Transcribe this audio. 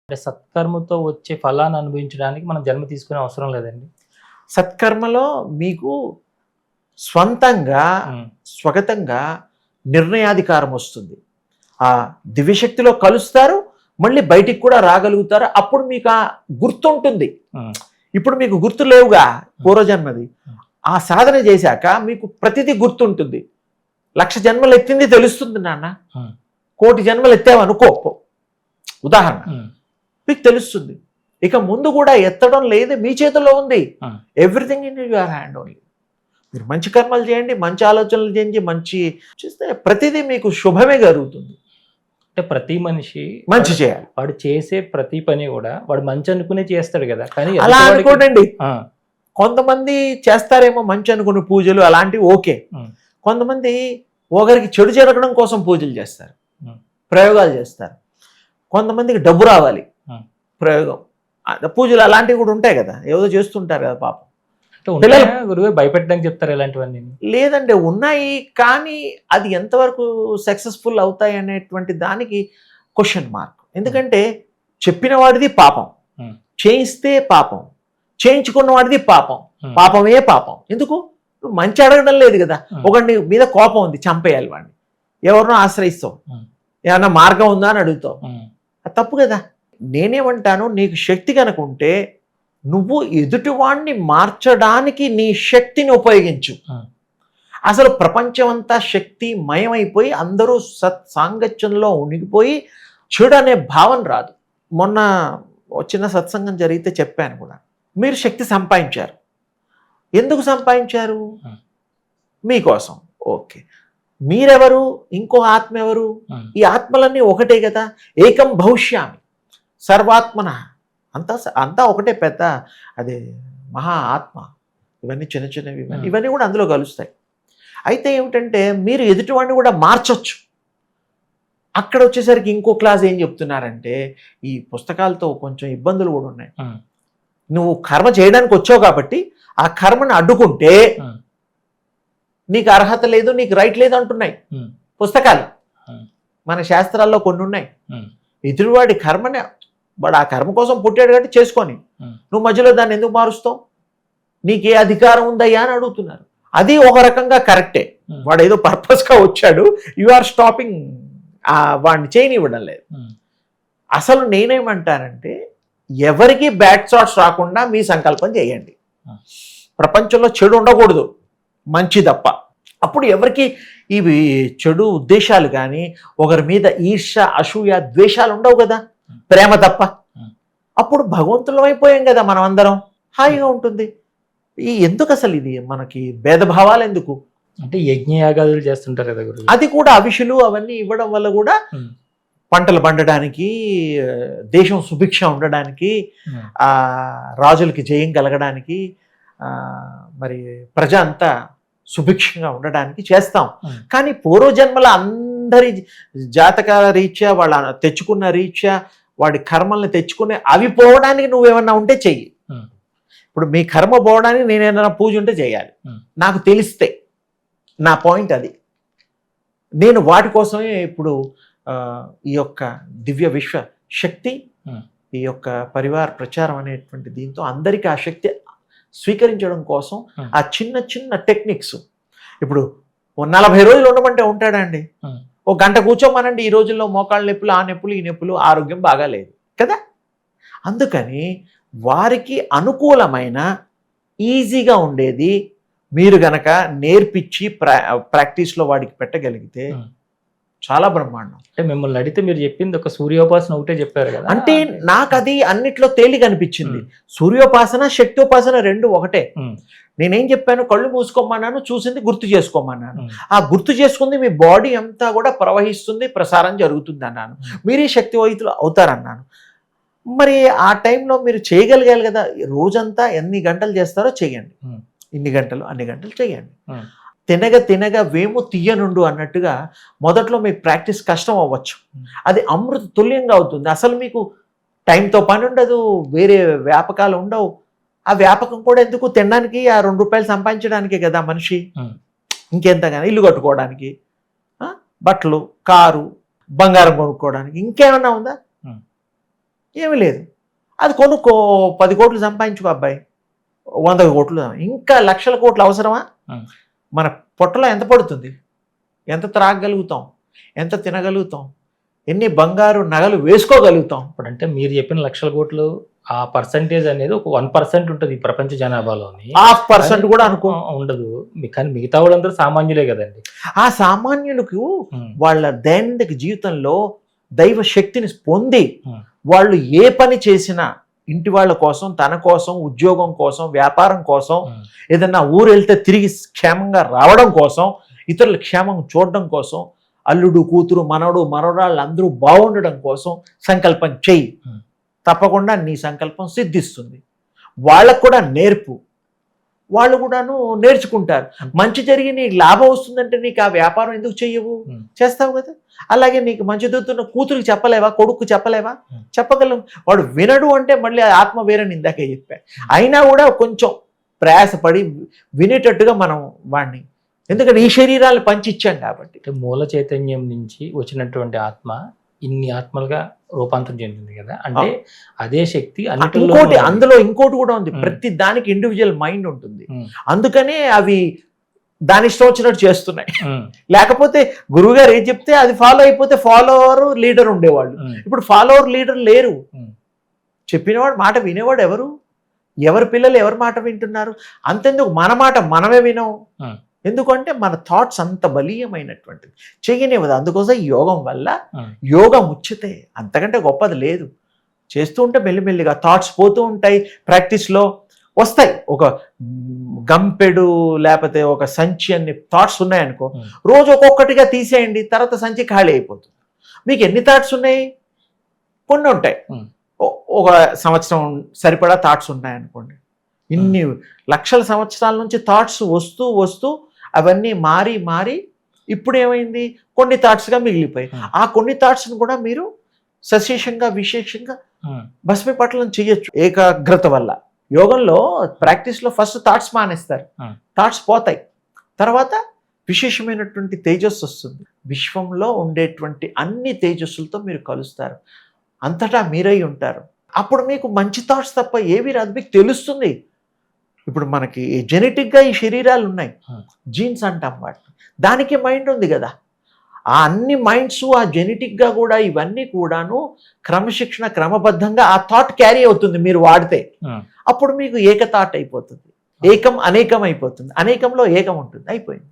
అంటే సత్కర్మతో వచ్చే ఫలాన్ని అనుభవించడానికి మనం జన్మ తీసుకునే అవసరం లేదండి. సత్కర్మలో మీకు స్వంతంగా స్వగతంగా నిర్ణయాధికారం వస్తుంది. ఆ దివ్యశక్తిలో కలుస్తారు, మళ్ళీ బయటికి కూడా రాగలుగుతారు. అప్పుడు మీకు ఆ గుర్తుంటుంది. ఇప్పుడు మీకు గుర్తు లేవుగా పూర్వజన్మది. ఆ సాధన చేశాక మీకు ప్రతిదీ గుర్తుంటుంది. 1,00,000 జన్మలు ఎత్తింది తెలుస్తుంది నాన్న. 1,00,00,000 జన్మలు ఎత్తావనుకో, ఉదాహరణ, మీకు తెలుస్తుంది. ఇక ముందు కూడా ఎత్తడం లేదు, మీ చేతిలో ఉంది. Everything in your hand only. మీరు మంచి కర్మలు చేయండి, మంచి ఆలోచనలు చేయండి, మంచి చేస్తే ప్రతిదీ మీకు శుభమే జరుగుతుంది. అంటే ప్రతి మనిషి మంచి చేయాలి. వాడు చేసే ప్రతి పని కూడా వాడు మంచి అనుకునే చేస్తాడు కదా. కానీ అలా అనుకోండి. కొంతమంది చేస్తారేమో మంచి అనుకుని పూజలు అలాంటివి, ఓకే. కొంతమంది ఒకరికి చెడు జరగడం కోసం పూజలు చేస్తారు, ప్రయోగాలు చేస్తారు. కొంతమందికి డబ్బు రావాలి, ప్రయోగం, పూజలు అలాంటివి కూడా ఉంటాయి కదా, ఏదో చేస్తుంటారు కదా పాపం. గురువు భయపెట్టడానికి చెప్తారు ఇలాంటివన్నీ. లేదండి, ఉన్నాయి. కానీ అది ఎంతవరకు సక్సెస్ఫుల్ అవుతాయి అనేటువంటి దానికి క్వశ్చన్ మార్క్. ఎందుకంటే చెప్పిన వాడిది పాపం, చేయిస్తే పాపం, చేయించుకున్న వాడిది పాపం. పాపమే పాపం. ఎందుకు? నువ్వు మంచి అడగడం లేదు కదా. ఒకటి మీద కోపం ఉంది, చంపేయాలి వాడిని. ఎవరినో ఆశ్రయిస్తావు, ఏమన్నా మార్గం ఉందా అని అడుగుతావు. అది తప్పు కదా. నేనేమంటాను, నీకు శక్తి కనుకుంటే నువ్వు ఎదుటివాడిని మార్చడానికి నీ శక్తిని ఉపయోగించు. అసలు ప్రపంచం అంతా శక్తి మయమైపోయి అందరూ సాంగత్యంలో ఉనిగిపోయి చెడు అనే భావన రాదు. మొన్న చిన్న సత్సంగం జరిగితే చెప్పాను కూడా. మీరు శక్తి సంపాదించారు. ఎందుకు సంపాదించారు? మీకోసం. ఓకే, మీరెవరు? ఇంకో ఆత్మ ఎవరు? ఈ ఆత్మలన్నీ ఒకటే కదా. ఏకం భవిష్యామి సర్వాత్మన. అంతా ఒకటే పెద్ద, అదే మహా ఆత్మ. ఇవన్నీ చిన్న చిన్నవి, ఇవన్నీ కూడా అందులో కలుస్తాయి. అయితే ఏమిటంటే మీరు ఎదుటివాడిని కూడా మార్చొచ్చు. అక్కడ వచ్చేసరికి ఇంకో క్లాస్ ఏం చెప్తున్నారంటే, ఈ పుస్తకాలతో కొంచెం ఇబ్బందులు కూడా ఉన్నాయి. నువ్వు కర్మ చేయడానికి వచ్చావు కాబట్టి ఆ కర్మను అడ్డుకుంటే నీకు అర్హత లేదు, నీకు రైట్ లేదు అంటున్నాయి పుస్తకాలు. మన శాస్త్రాల్లో కొన్ని ఉన్నాయి. ఎదురువాడి కర్మని, వాడు ఆ కర్మ కోసం పుట్టాడు కాబట్టి చేసుకొని, నువ్వు మధ్యలో దాన్ని ఎందుకు మారుస్తావు? నీకే అధికారం ఉందయ్యా అని అడుగుతున్నారు. అది ఒక రకంగా కరెక్టే. వాడు ఏదో పర్పస్గా వచ్చాడు, యు ఆర్ స్టాపింగ్, వాడిని చేయనివ్వడం లేదు. అసలు నేనేమంటానంటే, ఎవరికి బ్యాడ్ థాట్స్ రాకుండా మీ సంకల్పం చేయండి. ప్రపంచంలో చెడు ఉండకూడదు, మంచి తప్ప. అప్పుడు ఎవరికి ఇవి చెడు ఉద్దేశాలు కానీ, ఒకరి మీద ఈర్ష్య, అసూయ, ద్వేషాలు ఉండవు కదా, ప్రేమ తప్ప. అప్పుడు భగవంతులం అయిపోయాం కదా మనం అందరం, హాయిగా ఉంటుంది. ఎందుకు అసలు ఇది మనకి భేదభావాలు ఎందుకు? అంటే యజ్ఞయాగాదులు చేస్తుంటారు కదా గురువు. అది కూడా అవిషులు అవన్నీ ఇవ్వడం వల్ల కూడా పంటలు పండడానికి, దేశం సుభిక్ష ఉండడానికి, రాజులకి జయం కలగడానికి, మరి ప్రజ అంతా సుభిక్షంగా ఉండడానికి చేస్తాం. కానీ పూర్వజన్మల అందరి జాతకాల రీత్యా, వాళ్ళ తెచ్చుకున్న రీత్యా, వాడి కర్మల్ని తెచ్చుకునే అవి పోవడానికి నువ్వేమన్నా ఉంటే చెయ్యి. ఇప్పుడు మీ కర్మ పోవడానికి నేనేమన్నా పూజ ఉంటే చేయాలి, నాకు తెలిస్తే. నా పాయింట్ అది. నేను వాటి కోసమే ఇప్పుడు ఈ యొక్క దివ్య విశ్వ శక్తి, ఈ యొక్క పరివార ప్రచారం అనేటువంటి దీంతో అందరికీ ఆ శక్తి స్వీకరించడం కోసం ఆ చిన్న చిన్న టెక్నిక్స్. ఇప్పుడు 40 రోజులు ఉండమంటే ఉంటాడండి? ఒక గంట కూర్చోమనండి. ఈ రోజుల్లో మోకాళ్ళ నొప్పులు, ఆ నొప్పులు, ఈ నొప్పులు, ఆరోగ్యం బాగాలేదు కదా. అందుకని వారికి అనుకూలమైన, ఈజీగా ఉండేది మీరు గనక నేర్పించి ప్రాక్టీస్లో వాడికి పెట్టగలిగితే చాలా బ్రహ్మాండం. అంటే మిమ్మల్ని అడిగితే మీరు చెప్పింది ఒక సూర్యోపాసన ఒకటే చెప్పారు కదా. అంటే నాకు అది అన్నిట్లో తేలిక అనిపించింది. సూర్యోపాసన, శక్తోపాసన రెండు ఒకటే. నేనేం చెప్పాను? కళ్ళు మూసుకోమన్నాను, చూసింది గుర్తు చేసుకోమన్నాను. ఆ గుర్తు చేసుకుంది మీ బాడీ అంతా కూడా ప్రవహిస్తుంది, ప్రసారం జరుగుతుంది అన్నాను. మీరే శక్తి వైద్యులు అవుతారన్నాను. మరి ఆ టైంలో మీరు చేయగలిగాలి కదా. రోజంతా ఎన్ని గంటలు చేస్తారో చేయండి, ఇన్ని గంటలు అన్ని గంటలు చేయండి. తినగ తినగ వేము తీయనుండు అన్నట్టుగా మొదట్లో మీకు ప్రాక్టీస్ కష్టం అవ్వచ్చు, అది అమృత తుల్యంగా అవుతుంది. అసలు మీకు టైంతో పని ఉండదు, వేరే వ్యాపకాలు ఉండవు. ఆ వ్యాపకం కూడా ఎందుకు? తినడానికి, ఆ 2 రూపాయలు సంపాదించడానికే కదా మనిషి. ఇంకెంతగానో ఇల్లు కట్టుకోవడానికి, బట్టలు, కారు, బంగారం కొనుక్కోవడానికి, ఇంకేమన్నా ఉందా? ఏమీ లేదు. అది కొనుక్కో, 10 కోట్లు సంపాదించుకో అబ్బాయి, 100 కోట్లు, ఇంకా లక్షల కోట్లు అవసరమా? మన పొట్టలో ఎంత పడుతుంది, ఎంత త్రాగగలుగుతాం, ఎంత తినగలుగుతాం, ఎన్ని బంగారు నగలు వేసుకోగలుగుతాం? ఇప్పుడు అంటే మీరు చెప్పిన లక్షల కోట్లు ఆ పర్సంటేజ్ అనేది ఒక 1% ఉంటుంది ఈ ప్రపంచ జనాభాలోని. 1% కూడా అనుకో ఉండదు. కానీ మిగతా వాళ్ళందరూ సామాన్యులే కదండి. ఆ సామాన్యులకు వాళ్ళ దైనందిక జీవితంలో దైవ శక్తిని పొంది వాళ్ళు ఏ పని చేసినా ఇంటి వాళ్ళ కోసం, తన కోసం, ఉద్యోగం కోసం, వ్యాపారం కోసం, ఏదన్నా ఊరు వెళ్తే తిరిగి క్షేమంగా రావడం కోసం, ఇతరుల క్షేమం చూడడం కోసం, అల్లుడు, కూతురు, మనవడు, మనవరాళ్ళు అందరూ బాగుండడం కోసం సంకల్పం చెయ్యి. తప్పకుండా నీ సంకల్పం సిద్ధిస్తుంది. వాళ్ళకు కూడా నేర్పు, వాళ్ళు కూడాను నేర్చుకుంటారు. మంచి జరిగి నీకు లాభం వస్తుందంటే నీకు ఆ వ్యాపారం ఎందుకు చెయ్యవు? చేస్తావు కదా. అలాగే నీకు మంచి దొరుకుతున్న కూతురికి చెప్పలేవా, కొడుకు చెప్పలేవా? చెప్పగలం. వాడు వినడు అంటే మళ్ళీ ఆత్మ వేరని ఇందాకే చెప్పా. అయినా కూడా కొంచెం ప్రయాసపడి వినేటట్టుగా మనం వాడిని, ఎందుకంటే ఈ శరీరాలు పంచిచ్చాం కాబట్టి. మూల చైతన్యం నుంచి వచ్చినటువంటి ఆత్మ ఇన్ని ఆత్మలుగా రూపాంతరం చెందింది కదా, అంటే అదే శక్తి ఇంకోటి, అందులో ఇంకోటి కూడా ఉంది. ప్రతి దానికి ఇండివిజువల్ మైండ్ ఉంటుంది. అందుకనే అవి దాని ఇష్టం వచ్చినట్టు చేస్తున్నాయి. లేకపోతే గురువు గారు ఏం చెప్తే అది ఫాలో అయిపోతే ఫాలోవర్, లీడర్ ఉండేవాళ్ళు. ఇప్పుడు ఫాలోవర్, లీడర్ లేరు. చెప్పినవాడు మాట వినేవాడు ఎవరు? ఎవరి పిల్లలు ఎవరి మాట వింటున్నారు? అంతెందుకు మన మాట మనమే వినం. ఎందుకంటే మన థాట్స్ అంత బలీయమైనటువంటిది, చెయ్యనివ్వదు. అందుకోసం ఈ యోగం వల్ల, యోగం ఉచితే, అంతకంటే గొప్పది లేదు. చేస్తూ ఉంటే మెల్లిమెల్లిగా థాట్స్ పోతూ ఉంటాయి. ప్రాక్టీస్లో వస్తాయి. ఒక గంపెడు లేకపోతే ఒక సంచి అన్ని థాట్స్ ఉన్నాయనుకో, రోజు ఒక్కొక్కటిగా తీసేయండి, తర్వాత సంచి ఖాళీ అయిపోతుంది. మీకు ఎన్ని థాట్స్ ఉన్నాయి? కొన్ని ఉంటాయి. ఒక సంవత్సరం సరిపడా థాట్స్ ఉన్నాయనుకోండి. ఇన్ని లక్షల సంవత్సరాల నుంచి థాట్స్ వస్తూ వస్తూ అవన్నీ మారి మారి ఇప్పుడు ఏమైంది, కొన్ని థాట్స్గా మిగిలిపోయి, ఆ కొన్ని థాట్స్ని కూడా మీరు సశేషంగా, విశేషంగా భస్మీపట్లం చేయొచ్చు ఏకాగ్రత వల్ల. యోగంలో ప్రాక్టీస్లో ఫస్ట్ థాట్స్ మానేస్తారు, థాట్స్ పోతాయి, తర్వాత విశేషమైనటువంటి తేజస్సు వస్తుంది. విశ్వంలో ఉండేటువంటి అన్ని తేజస్సులతో మీరు కలుస్తారు, అంతటా మీరై ఉంటారు. అప్పుడు మీకు మంచి థాట్స్ తప్ప ఏవి రాదు, మీకు తెలుస్తుంది. ఇప్పుడు మనకి జెనెటిక్గా ఈ శరీరాలు ఉన్నాయి, జీన్స్ అంటాం వాటిని, దానికి మైండ్ ఉంది కదా. ఆ అన్ని మైండ్స్, ఆ జెనెటిక్గా కూడా ఇవన్నీ కూడాను క్రమశిక్షణ, క్రమబద్ధంగా ఆ థాట్ క్యారీ అవుతుంది మీరు వాడితే. అప్పుడు మీకు ఏక థాట్ అయిపోతుంది, ఏకం అనేకం అయిపోతుంది, అనేకంలో ఏకం ఉంటుంది, అయిపోయింది.